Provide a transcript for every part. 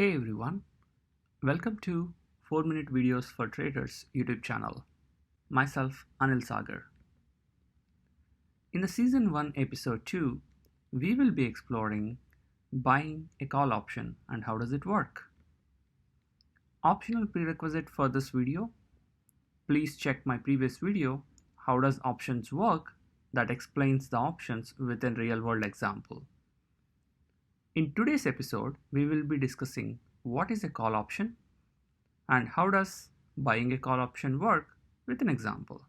Hey everyone, welcome to 4-Minute Videos for Traders YouTube channel. Myself Anil Sagar. In the Season 1 Episode 2, we will be exploring buying a call option and how does it work. Optional prerequisite for this video, please check my previous video, How Does Options Work, that explains the options with a real-world example. In today's episode, we will be discussing what is a call option and how does buying a call option work with an example.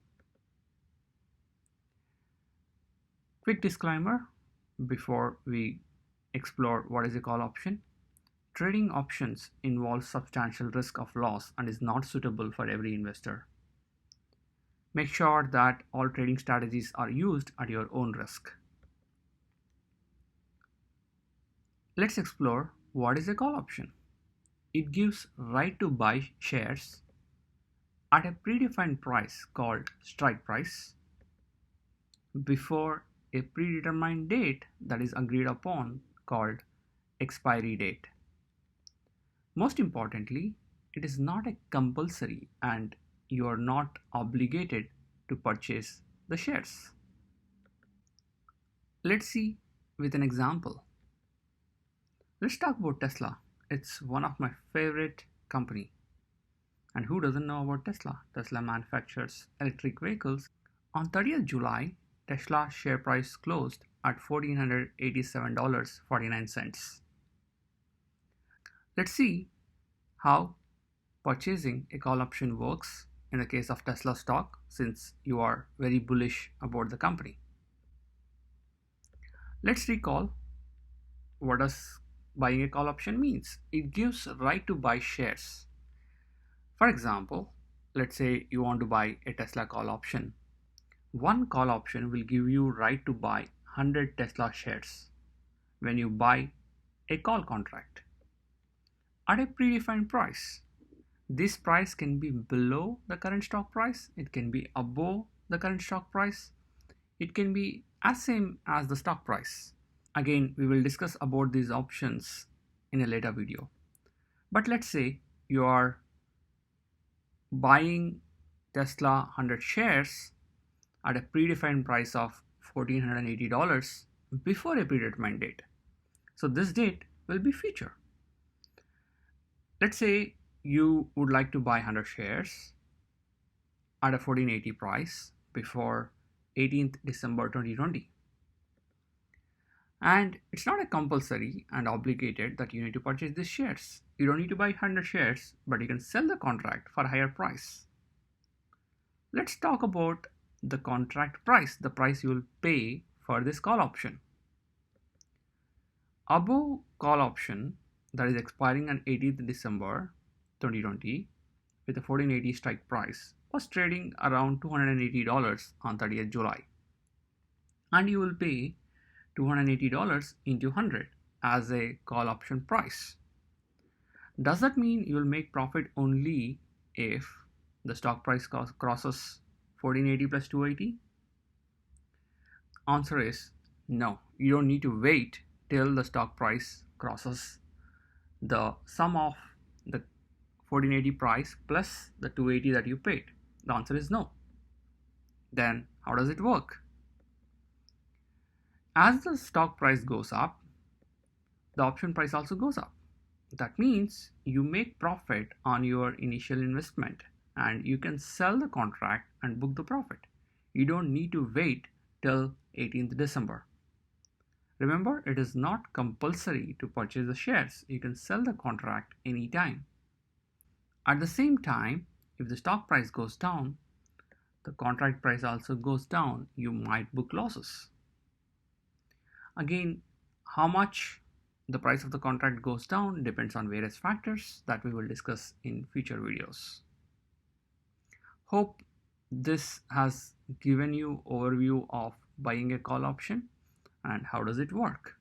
Quick disclaimer before we explore what is a call option. Trading options involves substantial risk of loss and is not suitable for every investor. Make sure that all trading strategies are used at your own risk. Let's explore what is a call option. It gives right to buy shares at a predefined price called strike price before a predetermined date that is agreed upon called expiry date. Most importantly, it is not a compulsory and you are not obligated to purchase the shares. Let's see with an example. Let's talk about Tesla. It's one of my favorite company. And who doesn't know about Tesla? Tesla manufactures electric vehicles. On 30th July, Tesla share price closed at $1,487.49. Let's see how purchasing a call option works in the case of Tesla stock, since you are very bullish about the company. Let's recall what does buying a call option means. It gives right to buy shares. For example, let's say you want to buy a Tesla call option. One call option will give you right to buy 100 Tesla shares when you buy a call contract at a predefined price. This price can be below the current stock price, it can be above the current stock price, it can be as same as the stock price. Again, we will discuss about these options in a later video. But let's say you are buying Tesla 100 shares at a predefined price of $1,480 before a predetermined date. So this date will be future. Let's say you would like to buy 100 shares at a $1,480 price before 18th December 2020. And it's not a compulsory and obligated that you need to purchase these shares. You don't need to buy 100 shares, but you can sell the contract for a higher price. Let's talk about the contract price, the price you will pay for this call option. Above call option that is expiring on 18th December 2020 with a $1,480 strike price was trading around $280 on 30th July. And you will pay $280 into 100 as a call option price. Does that mean you will make profit only if the stock price crosses 1480 plus 280? Answer is no. You don't need to wait till the stock price crosses the sum of the 1480 price plus the 280 that you paid. The answer is no. Then how does it work? As the stock price goes up, the option price also goes up. That means you make profit on your initial investment and you can sell the contract and book the profit. You don't need to wait till 18th December. Remember, it is not compulsory to purchase the shares. You can sell the contract anytime. At the same time, if the stock price goes down, the contract price also goes down. You might book losses. Again, how much the price of the contract goes down depends on various factors that we will discuss in future videos. Hope this has given you overview of buying a call option and how does it work.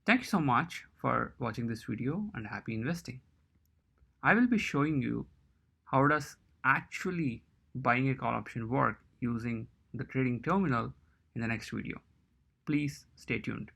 Thank you so much for watching this video and happy investing. I will be showing you how does actually buying a call option work using the trading terminal in the next video. Please stay tuned.